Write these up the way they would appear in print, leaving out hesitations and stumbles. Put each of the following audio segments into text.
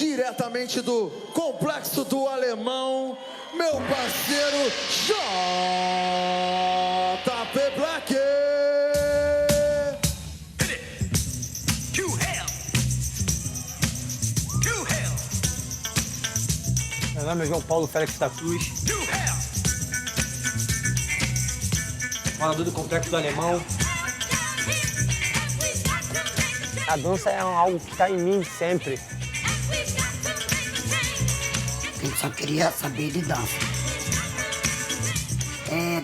diretamente do Complexo do Alemão, meu parceiro JP Black. Meu nome é João Paulo Félix da Cruz, morador do Complexo do Alemão. A dança é algo que está em mim sempre. Eu só queria saber de dança.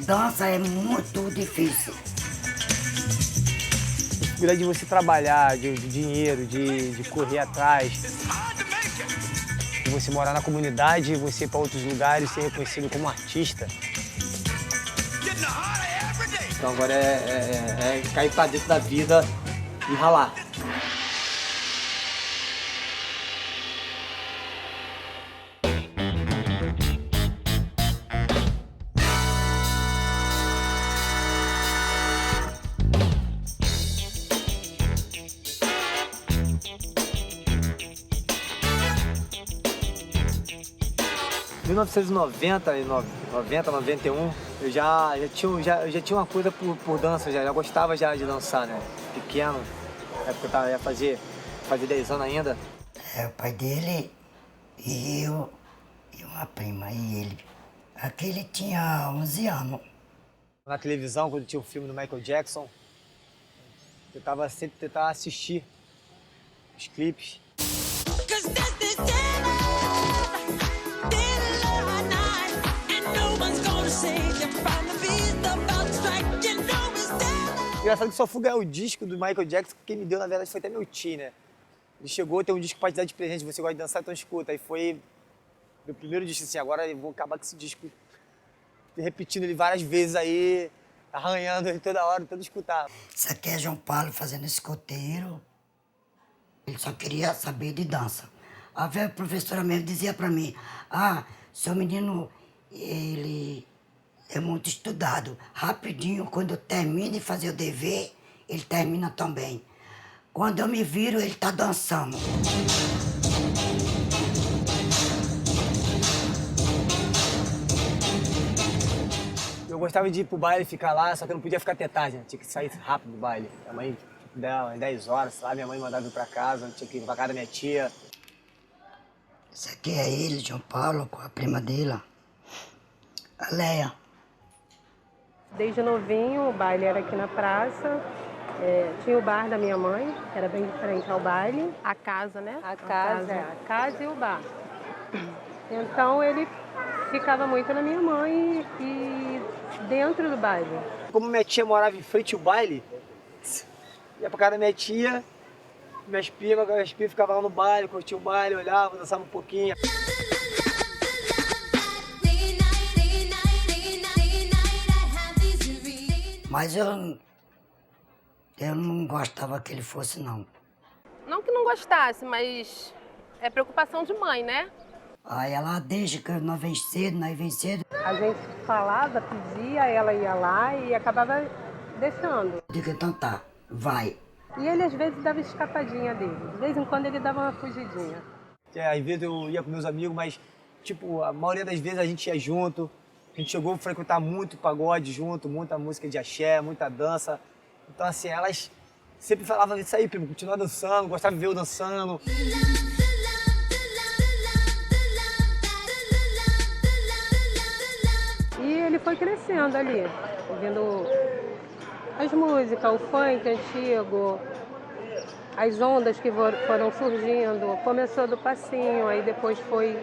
Dança é muito difícil. A possibilidade de você trabalhar, de dinheiro, de correr atrás, de você morar na comunidade, você ir para outros lugares, ser reconhecido como artista. Então agora é cair para dentro da vida e ralar. Em 1990, 91, eu já tinha uma coisa por dança, já gostava já de dançar, né? Pequeno, na época eu ia fazer 10 anos ainda. O pai dele e eu e uma prima, e ele. Aquele tinha 11 anos. Na televisão, quando tinha o filme do Michael Jackson, eu tava sempre tentando assistir os clipes. Engraçado que só fui ganhar o disco do Michael Jackson, que quem me deu, na verdade, foi até meu tio, né? Ele chegou, tem um disco pra te dar de presente, você gosta de dançar, então escuta. Aí foi meu primeiro disco, assim, agora eu vou acabar com esse disco, repetindo ele várias vezes aí, arranhando ele toda hora, tentando escutar. Isso aqui é João Paulo fazendo escoteiro. Ele só queria saber de dança. A velha professora mesmo dizia pra mim, seu menino, ele é muito estudado. Rapidinho, quando termina de fazer o dever, ele termina também. Quando eu me viro, ele tá dançando. Eu gostava de ir pro baile, ficar lá, só que eu não podia ficar até tarde, né? Tinha que sair rápido do baile. Minha mãe, 10 horas, sei lá, minha mãe mandava ir pra casa, tinha que ir pra casa da minha tia. Esse aqui é ele, João Paulo, com a prima dele, a Leia. Desde novinho, o baile era aqui na praça. Tinha o bar da minha mãe, que era bem diferente ao baile. A casa, né? A casa e o bar. Então ele ficava muito na minha mãe e dentro do baile. Como minha tia morava em frente ao baile, ia pra casa da minha tia, minhas primas ficavam lá no baile, curtiam o baile, olhavam, dançavam um pouquinho. Mas eu não gostava que ele fosse, não. Não que não gostasse, mas é preocupação de mãe, né? Aí ela deixa que nós vem cedo, A gente falava, pedia, ela ia lá e acabava deixando. Eu digo, então tá, vai. E ele às vezes dava escapadinha dele. De vez em quando ele dava uma fugidinha. Às vezes eu ia com meus amigos, mas tipo, a maioria das vezes a gente ia junto. A gente chegou a frequentar muito pagode junto, muita música de axé, muita dança. Então assim, elas sempre falavam isso aí, primo, continuar dançando, gostava de ver eu dançando. E ele foi crescendo ali, ouvindo as músicas, o funk antigo, as ondas que foram surgindo. Começou do passinho, aí depois foi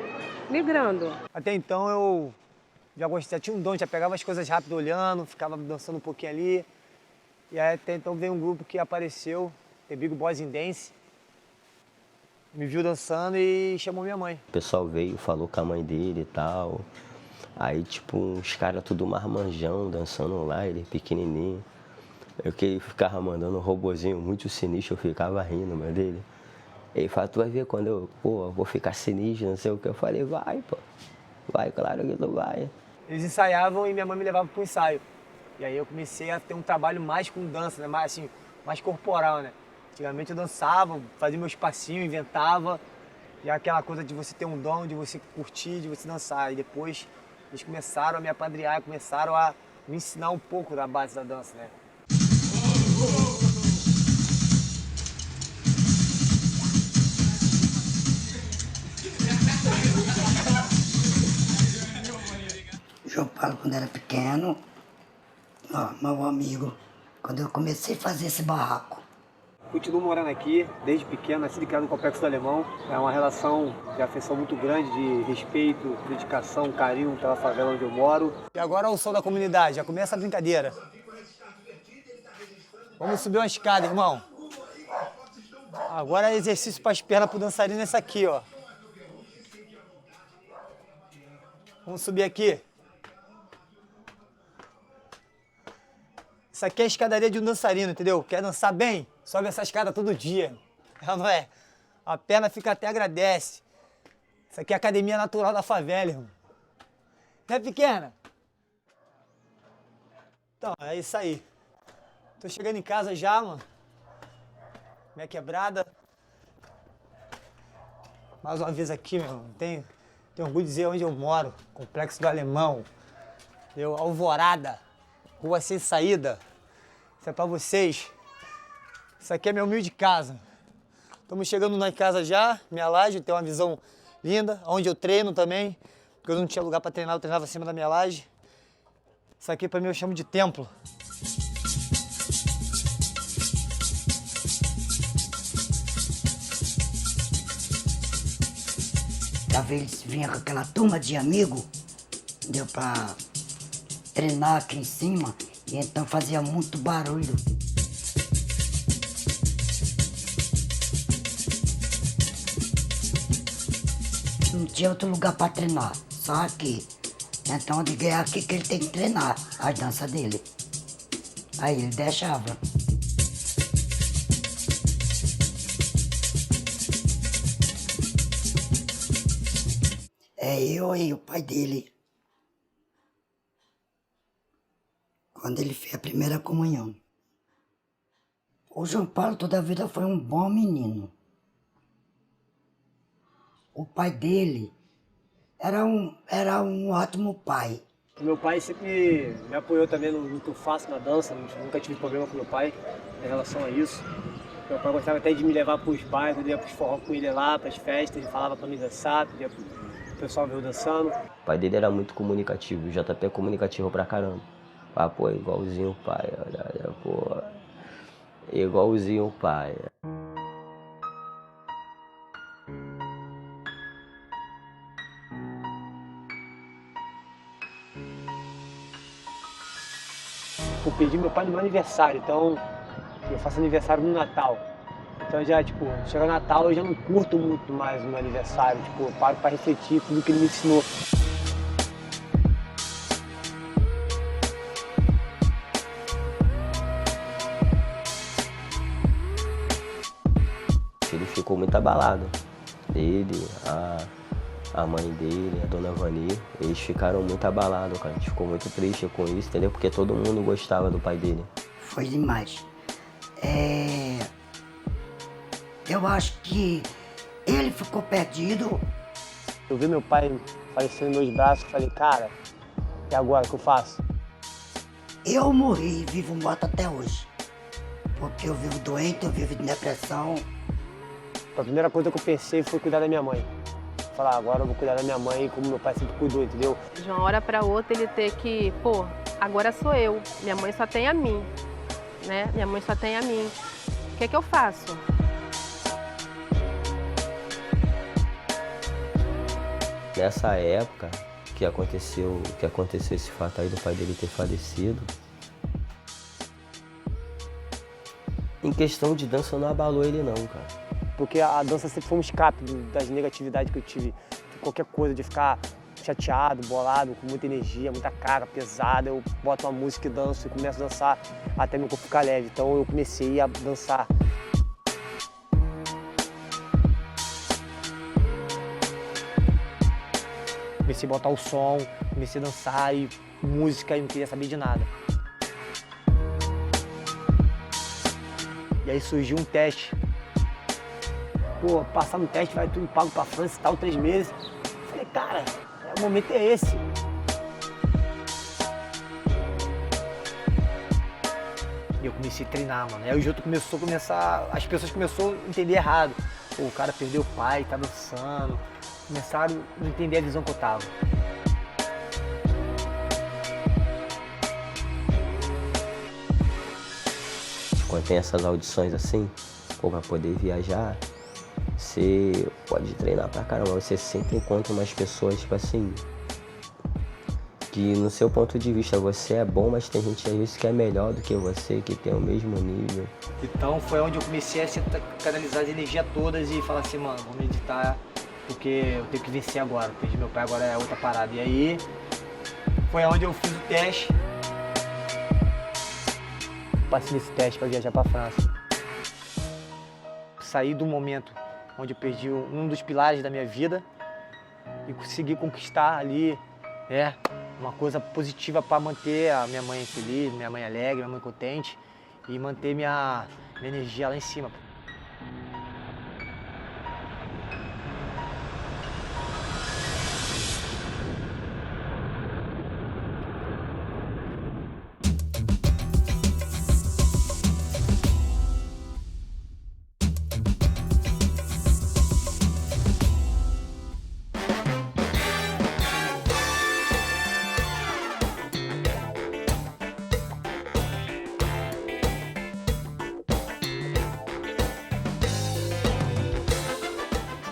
migrando. Até então eu já tinha um dom, já pegava as coisas rápido olhando, ficava dançando um pouquinho ali. E aí até então veio um grupo que apareceu, The Big Boys in Dance. Me viu dançando e chamou minha mãe. O pessoal veio, falou com a mãe dele e tal. Aí, tipo, uns caras tudo marmanjão, dançando lá, ele pequenininho. Eu que ficava mandando um robozinho muito sinistro, eu ficava rindo, meu dele. Ele falou, tu vai ver quando eu vou ficar sinistro, não sei o que. Eu falei, vai, pô. Vai, claro que tu vai. Eles ensaiavam e minha mãe me levava pro ensaio. E aí eu comecei a ter um trabalho mais com dança, né? Mais, assim, mais corporal, né? Antigamente eu dançava, fazia meus passinhos, inventava. E é aquela coisa de você ter um dom, de você curtir, de você dançar. E depois eles começaram a me apadrinhar, começaram a me ensinar um pouco da base da dança, né? O João Paulo, quando era pequeno, ó, meu amigo, quando eu comecei a fazer esse barraco, Continuo morando aqui, desde pequeno, nascido e criado no Complexo do Alemão. É uma relação de afeição muito grande, de respeito, dedicação, carinho pela favela onde eu moro. E agora o som da comunidade, já começa a brincadeira. Vamos subir uma escada, irmão. Agora é exercício para as pernas pro dançarino esse aqui, ó. Vamos subir aqui. Isso aqui é a escadaria de um dançarino, entendeu? Quer dançar bem? Sobe essa escada todo dia. Ela não é? A perna fica até agradece. Isso aqui é a academia natural da favela, irmão. Não é pequena? Então, é isso aí. Tô chegando em casa já, mano. Minha quebrada. Mais uma vez aqui, meu irmão. Tenho orgulho de dizer onde eu moro. Complexo do Alemão. Entendeu? Alvorada. Rua sem saída. Isso é pra vocês. Isso aqui é minha humilde casa. Estamos chegando na casa já, minha laje, tem uma visão linda, onde eu treino também, porque eu não tinha lugar para treinar, eu treinava acima da minha laje. Isso aqui para mim eu chamo de templo. talvez vinha com aquela turma de amigo, deu pra treinar aqui em cima, e então fazia muito barulho. Não tinha outro lugar para treinar, só aqui. Então eu digo, é aqui que ele tem que treinar a dança dele. Aí ele deixava. É eu e o pai dele. Quando ele fez a primeira comunhão. O João Paulo toda a vida foi um bom menino. O pai dele era um ótimo pai. Meu pai sempre me apoiou também no que eu faço na dança, nunca tive problema com meu pai em relação a isso. Meu pai gostava até de me levar para os bairros, eu ia para os forró com ele lá, para as festas, ele falava para mim dançar, pedia pro pessoal ver eu dançando. O pai dele era muito comunicativo, o JP é comunicativo pra caramba. Ah, pô, igualzinho o pai, olha, pô, igualzinho o pai. Eu perdi meu pai no meu aniversário, então eu faço aniversário no Natal. Então já, tipo, chega Natal eu já não curto muito mais o meu aniversário, tipo, eu paro para refletir tudo que ele me ensinou. Ele ficou muito abalado. Ele, a mãe dele, a dona Vani, eles ficaram muito abalados, cara. A gente ficou muito triste com isso, entendeu? Porque todo mundo gostava do pai dele. Foi demais. Eu acho que ele ficou perdido. Eu vi meu pai falecer nos meus braços e falei, cara, e agora o que eu faço? Eu morri e vivo morto até hoje. Porque eu vivo doente, eu vivo de depressão. A primeira coisa que eu pensei foi cuidar da minha mãe. Falar, agora eu vou cuidar da minha mãe como meu pai sempre cuidou, entendeu? De uma hora para outra ele ter que, pô, agora sou eu, minha mãe só tem a mim, né? Minha mãe só tem a mim. O que é que eu faço? Nessa época que aconteceu esse fato aí do pai dele ter falecido, em questão de dança não abalou ele não, cara. Porque a dança sempre foi um escape das negatividades que eu tive. De qualquer coisa, de ficar chateado, bolado, com muita energia, muita carga pesada. Eu boto uma música e danço e começo a dançar até meu corpo ficar leve. Então eu comecei a dançar. Comecei a botar o som, comecei a dançar e música e não queria saber de nada. E aí surgiu um teste. pô, passar no teste, vai tudo pago pra França e tal, 3 meses. Eu falei, cara, o momento é esse. E eu comecei a treinar, mano. Aí o Jota começou as pessoas começaram a entender errado. Pô, o cara perdeu o pai, tá dançando. Começaram a não entender a visão que eu tava. Quando tem essas audições assim, pô, pra poder viajar, você pode treinar pra caramba. Você sempre encontra umas pessoas, tipo assim, que no seu ponto de vista você é bom, mas tem gente às vezes que é melhor do que você, que tem o mesmo nível. Então foi onde eu comecei a canalizar as energias todas e falar assim, mano, vou meditar porque eu tenho que vencer agora, perdi meu pai, agora é outra parada. E aí foi onde eu fiz o teste. Passei nesse teste para viajar para França. Saí do momento onde eu perdi um dos pilares da minha vida e consegui conquistar ali, uma coisa positiva para manter a minha mãe feliz, minha mãe alegre, minha mãe contente e manter minha energia lá em cima.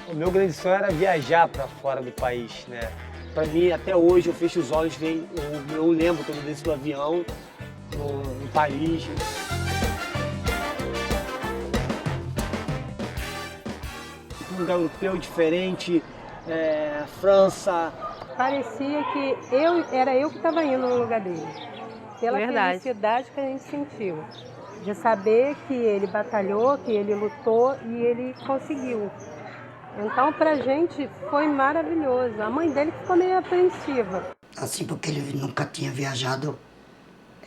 O meu grande sonho era viajar para fora do país, né? Para mim, até hoje, eu fecho os olhos, eu lembro quando eu desci do avião no Paris. Um lugar europeu diferente, França. Parecia que era eu que estava indo no lugar dele. Pela felicidade que a gente sentiu. De saber que ele batalhou, que ele lutou e ele conseguiu. Então, pra gente, foi maravilhoso. A mãe dele ficou meio apreensiva. Assim, porque ele nunca tinha viajado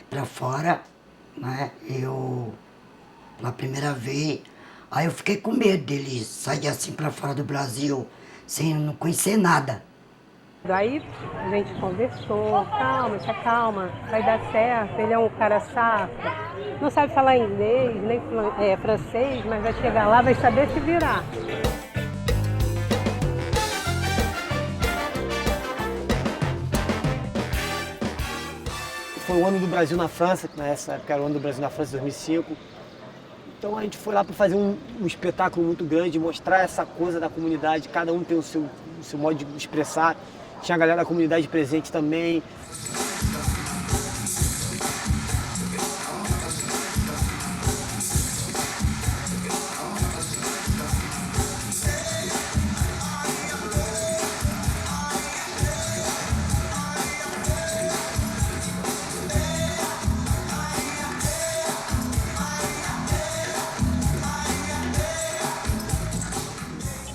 pra fora, né? Na primeira vez, aí eu fiquei com medo dele sair assim pra fora do Brasil, sem não conhecer nada. Aí a gente conversou, calma, se acalma, vai dar certo, ele é um cara safo, não sabe falar inglês, nem francês, mas vai chegar lá, vai saber se virar. Foi o ano do Brasil na França, que nessa época era o ano do Brasil na França, 2005. Então a gente foi lá para fazer um espetáculo muito grande, mostrar essa coisa da comunidade, cada um tem o seu modo de expressar. Tinha a galera da comunidade presente também.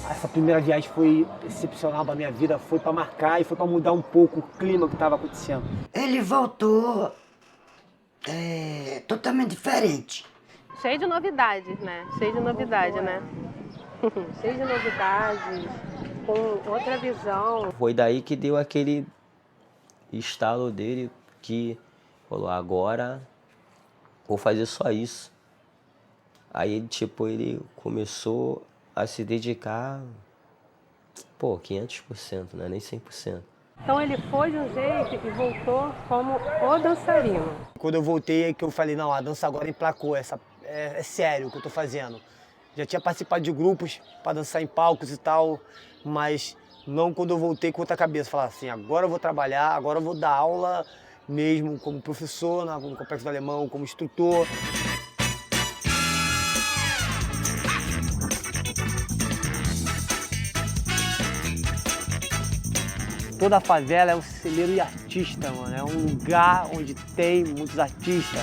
Essa primeira viagem foi excepcional para minha vida, foi para marcar e foi para mudar um pouco o clima que estava acontecendo. Ele voltou totalmente diferente. Cheio de novidades, né? Cheio de novidade, né? Cheio de novidades, com outra visão. Foi daí que deu aquele estalo dele que falou, agora vou fazer só isso. Aí ele começou a se dedicar, 500%, não é nem 100%. Então ele foi de um jeito e voltou como o dançarino. Quando eu voltei é que eu falei, não, a dança agora emplacou, é sério o que eu tô fazendo. Já tinha participado de grupos para dançar em palcos e tal, mas não quando eu voltei com outra cabeça. Falar assim, agora eu vou trabalhar, agora eu vou dar aula mesmo como professor no Complexo do Alemão, como instrutor. Toda a favela é um celeiro de artista, mano. É um lugar onde tem muitos artistas.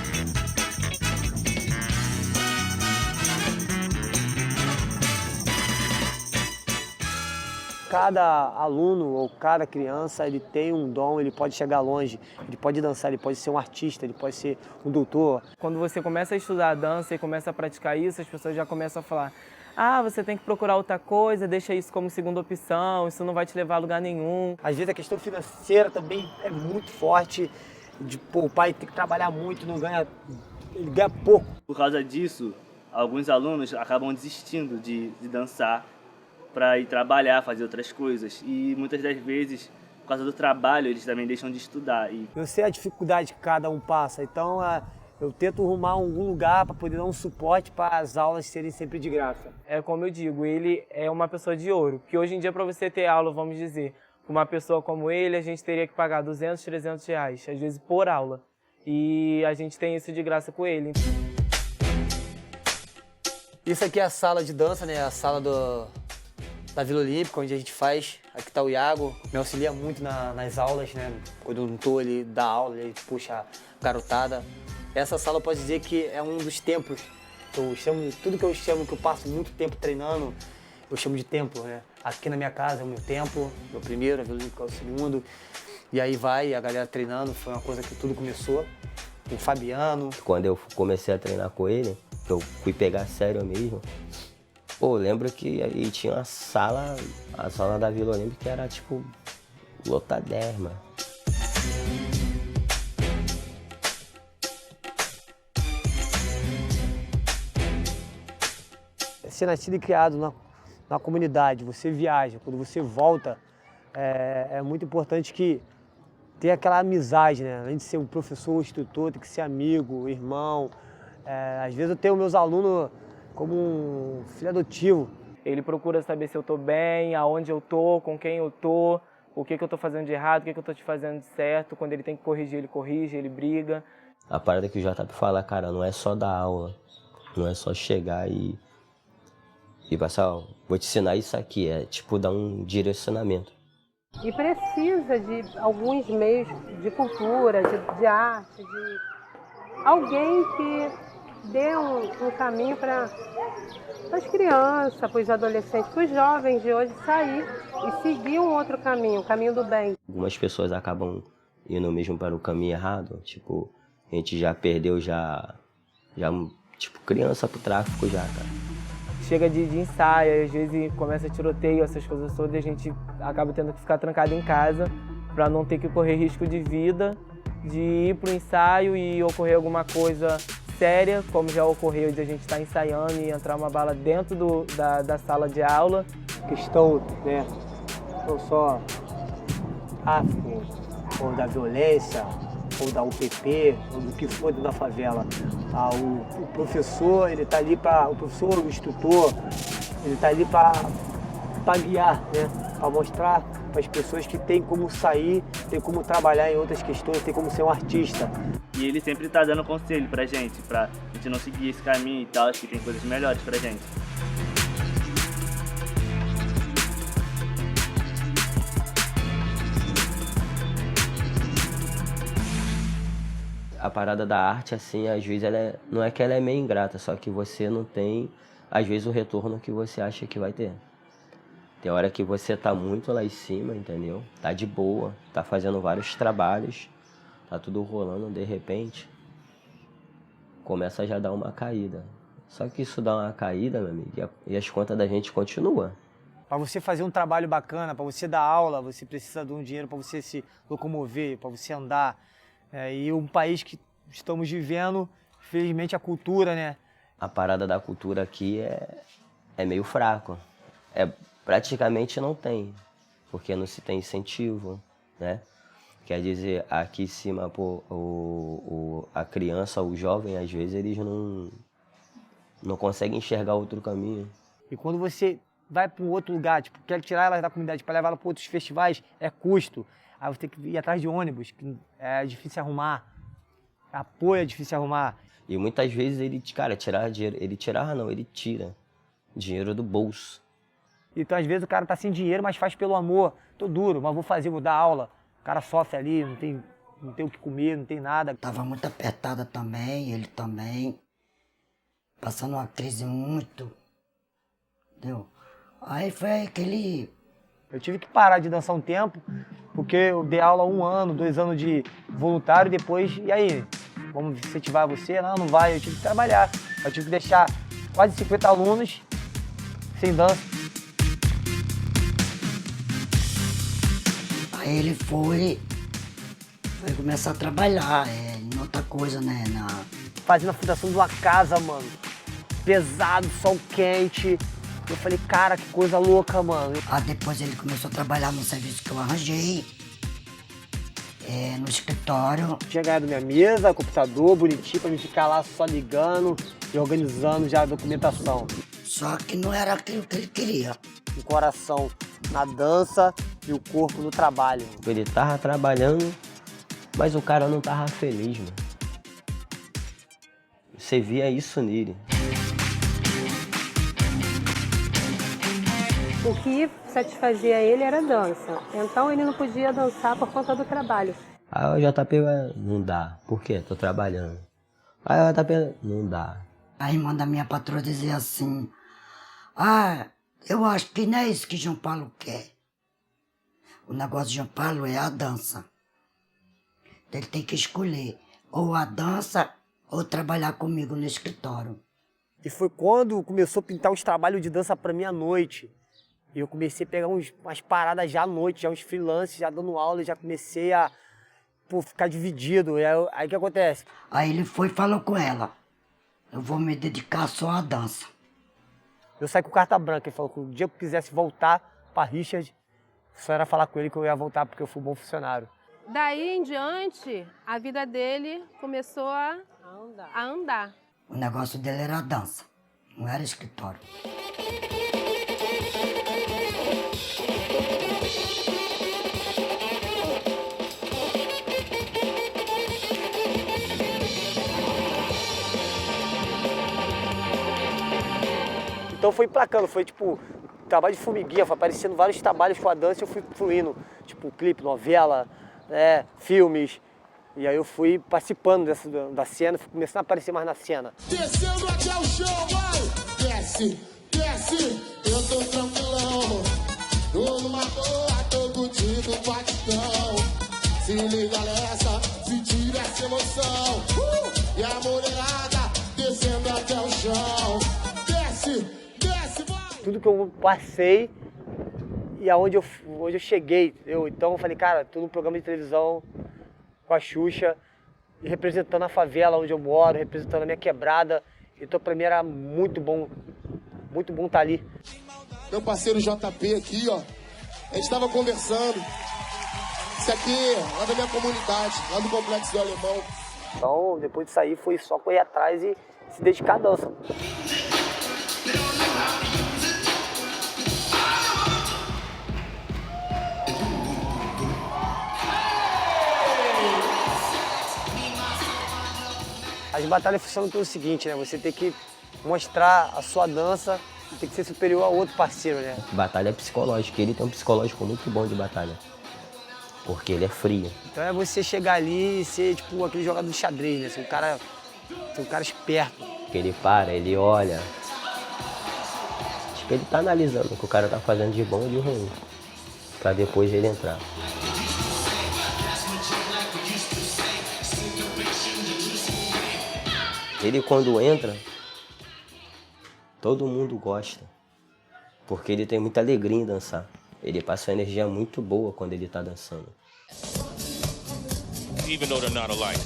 Cada aluno ou cada criança, ele tem um dom, ele pode chegar longe, ele pode dançar, ele pode ser um artista, ele pode ser um doutor. Quando você começa a estudar dança e começa a praticar isso, as pessoas já começam a falar: Ah, você tem que procurar outra coisa, deixa isso como segunda opção, isso não vai te levar a lugar nenhum. Às vezes a questão financeira também é muito forte, pô, o pai tem que trabalhar muito, ele ganha pouco. Por causa disso, alguns alunos acabam desistindo de dançar para ir trabalhar, fazer outras coisas. E muitas das vezes, por causa do trabalho, eles também deixam de estudar. Eu sei a dificuldade que cada um passa, então eu tento arrumar algum lugar para poder dar um suporte para as aulas serem sempre de graça. É como eu digo, ele é uma pessoa de ouro, que hoje em dia para você ter aula, vamos dizer, com uma pessoa como ele, a gente teria que pagar 200, 300 reais, às vezes por aula. E a gente tem isso de graça com ele. Isso aqui é a sala de dança, né? A sala da Vila Olímpica, onde a gente faz. Aqui tá o Iago, me auxilia muito nas aulas, né? Quando eu não tô ali da aula, ele puxa a garotada. Essa sala eu posso dizer que é um dos templos. Eu chamo, tudo que eu passo muito tempo treinando, eu chamo de templo, né? Aqui na minha casa é o meu templo, meu primeiro, a Vila Olímpica é o segundo. E aí vai, a galera treinando, foi uma coisa que tudo começou. Com o Fabiano. Quando eu comecei a treinar com ele, que eu fui pegar sério mesmo, pô, eu lembro que aí tinha uma sala, a sala da Vila Olímpica que era tipo lotadérrima. Ser nascido e criado na comunidade, você viaja, quando você volta, é muito importante que ter aquela amizade, né? Além de ser um professor, um instrutor, tem que ser amigo, irmão. Às vezes eu tenho meus alunos como um filho adotivo. Ele procura saber se eu tô bem, aonde eu tô, com quem eu tô, o que eu tô fazendo de errado, o que eu tô te fazendo de certo. Quando ele tem que corrigir, ele corrige, ele briga. A parada que o JP fala, cara, não é só dar aula, não é só chegar e passar, ó, vou te ensinar isso aqui, é tipo dar um direcionamento. E precisa de alguns meios de cultura, de arte, de alguém que dê um caminho para as crianças, para os adolescentes, para os jovens de hoje sair e seguir um outro caminho, o caminho do bem. Algumas pessoas acabam indo mesmo para o caminho errado, tipo, a gente já perdeu tipo, criança pro tráfico já, cara. Chega de ensaio, às vezes começa tiroteio, essas coisas todas, e a gente acaba tendo que ficar trancado em casa para não ter que correr risco de vida, de ir pro ensaio e ocorrer alguma coisa séria, como já ocorreu de a gente estar ensaiando e entrar uma bala dentro da sala de aula. Questão, né, não só tráfico, ou da violência, ou da UPP, ou do que for da favela. O professor, ele tá ali para, o professor, o instrutor, ele tá ali para guiar, né? Para mostrar para as pessoas que tem como sair, tem como trabalhar em outras questões, tem como ser um artista. E ele sempre tá dando conselho pra gente não seguir esse caminho e tal, acho que tem coisas melhores pra gente. A parada da arte, assim, às vezes não é que ela é meio ingrata, só que você não tem, às vezes, o retorno que você acha que vai ter. Tem hora que você tá muito lá em cima, entendeu? Tá de boa, tá fazendo vários trabalhos, tá tudo rolando, de repente, começa a já dar uma caída. Só que isso dá uma caída, meu amigo, e as contas da gente continuam. Para você fazer um trabalho bacana, para você dar aula, você precisa de um dinheiro para você se locomover, para você andar. E um país que estamos vivendo, infelizmente, a cultura, né? A parada da cultura aqui é meio fraco. Praticamente não tem, porque não se tem incentivo, né? Quer dizer, aqui em cima, pô, a criança, o jovem, às vezes, eles não conseguem enxergar outro caminho. E quando você vai para um outro lugar, tipo, quer tirar ela da comunidade para levar ela para outros festivais, é custo. Aí você tem que ir atrás de ônibus, que é difícil arrumar. Apoio é difícil arrumar. E muitas vezes ele, cara, tirava dinheiro. Ele tira dinheiro do bolso. Então, às vezes, o cara tá sem dinheiro, mas faz pelo amor. Tô duro, mas vou dar aula. O cara sofre ali, não tem o que comer, não tem nada. Tava muito apertada também, ele também. Passando uma crise muito. Entendeu? Aí foi aquele... Eu tive que parar de dançar um tempo, porque eu dei aula 1 ano, 2 anos de voluntário, e depois, e aí? Vamos incentivar você? Não vai, eu tive que trabalhar. Eu tive que deixar quase 50 alunos sem dança. Aí ele foi começar a trabalhar em outra coisa, né? Fazendo a fundação de uma casa, mano. Pesado, sol quente. Eu falei, cara, que coisa louca, mano. Aí depois ele começou a trabalhar no serviço que eu arranjei, no escritório. Tinha ganhado minha mesa, computador, bonitinho, pra me ficar lá só ligando e organizando já a documentação. Só que não era aquilo que ele queria. O coração na dança e o corpo no trabalho. Ele tava trabalhando, mas o cara não tava feliz, mano. Você via isso nele. O que satisfazia ele era dança. Então ele não podia dançar por conta do trabalho. Aí o JP, não dá. Por quê? Tô trabalhando. Aí o JP, não dá. A irmã da minha patroa dizia assim, eu acho que não é isso que João Paulo quer. O negócio de João Paulo é a dança. Ele tem que escolher ou a dança ou trabalhar comigo no escritório. E foi quando começou a pintar uns trabalhos de dança pra mim à noite. E eu comecei a pegar umas paradas já à noite, já uns freelances, já dando aula, já comecei a ficar dividido. E aí o que acontece? Aí ele foi e falou com ela, eu vou me dedicar só à dança. Eu saí com carta branca, ele falou que o dia que eu quisesse voltar pra Richard, só era falar com ele que eu ia voltar porque eu fui um bom funcionário. Daí em diante, a vida dele começou a andar. O negócio dele era a dança, não era escritório. Então foi emplacando, foi tipo trabalho de formiguinha, foi aparecendo vários trabalhos com a dança e eu fui fluindo, tipo clipe, novela, filmes. E aí eu fui participando da cena, fui começando a aparecer mais na cena. Descendo até o chão, vai! Desce, desce, eu tô tranquilão. Tô numa boa, tô curtindo o batidão. Se liga nessa, sentir essa emoção. E a mulherada descendo até o chão. Desce, desce, vai! Tudo que eu passei e aonde eu cheguei. Então eu falei, cara, tô num programa de televisão com a Xuxa, e representando a favela onde eu moro, representando a minha quebrada. Então pra mim era muito bom estar ali. Meu parceiro JP aqui, ó, a gente tava conversando. Isso aqui é lá da minha comunidade, lá do Complexo do Alemão. Então depois de sair foi só correr atrás e se dedicar à dança. As batalhas funcionam pelo seguinte, né? Você tem que mostrar a sua dança e tem que ser superior a outro parceiro, né? Batalha psicológica. Ele tem um psicológico muito bom de batalha. Porque ele é frio. Então é você chegar ali e ser tipo aquele jogador de xadrez, né? Ser um cara esperto. Porque ele para, ele olha. Tipo, ele tá analisando o que o cara tá fazendo de bom e de ruim. Pra depois ele entrar. Ele quando entra, todo mundo gosta, porque ele tem muita alegria em dançar. Ele passa uma energia muito boa quando ele tá dançando. Even though they're not alike.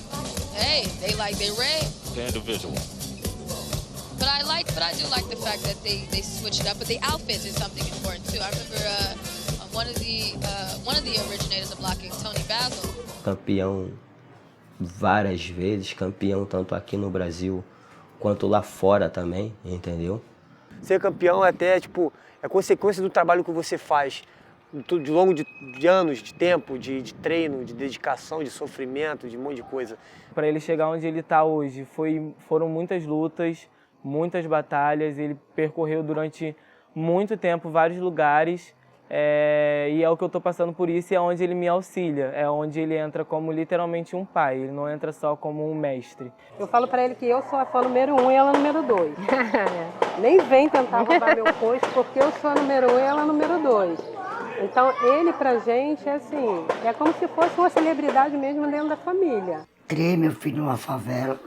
Hey, they like their red. They're individual. But I do like the fact that they switched it up. But the outfits is something important too. I remember one of the originators of blocking, Tony Basil. Campeão várias vezes, campeão tanto aqui no Brasil quanto lá fora também, entendeu? Ser campeão é até, tipo, é consequência do trabalho que você faz de longo de anos, de tempo, de treino, de dedicação, de sofrimento, de um monte de coisa. Para ele chegar onde ele está hoje, foram muitas lutas, muitas batalhas, ele percorreu durante muito tempo vários lugares. E é o que eu estou passando por isso e é onde ele me auxilia, é onde ele entra como literalmente um pai, ele não entra só como um mestre. Eu falo pra ele que eu sou a fã número 1 e ela número 2. Nem vem tentar roubar meu posto, porque eu sou a número 1 e ela a número 2. Então ele pra gente é assim, é como se fosse uma celebridade mesmo dentro da família. Criei meu filho numa favela,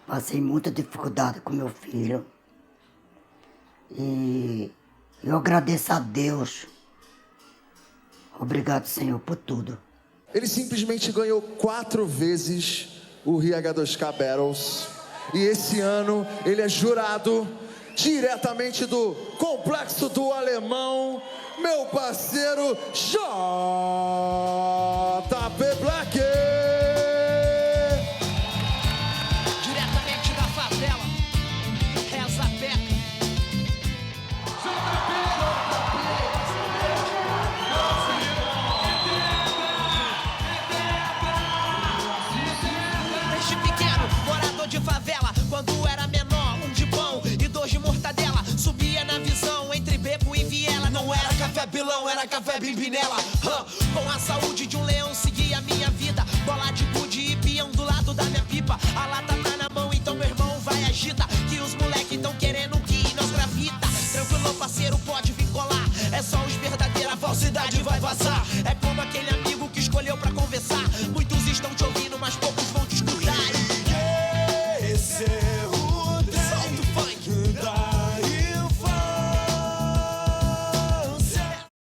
passei muita dificuldade com meu filho. E eu agradeço a Deus. Obrigado, Senhor, por tudo. Ele simplesmente ganhou 4 vezes o Rio H2K Battles. E esse ano ele é jurado diretamente do Complexo do Alemão, meu parceiro JP Black. Diretamente da favela, reza a Beca. Desde pequeno, morador de favela, quando era menor, um de pão e 2 de mortadela. Subia na visão entre beco e viela. Não era café bilão, era café bimbinela. Com a saúde de um leão seguia a minha vida. Bola de gude e peão do lado da minha pipa. A lata tá na mão, então meu irmão vai agita. Que os moleque tão querendo que nós gravita. Tranquilo, parceiro, pode vir colar. É só os verdadeiros, a falsidade vai vazar. É como aquele amigo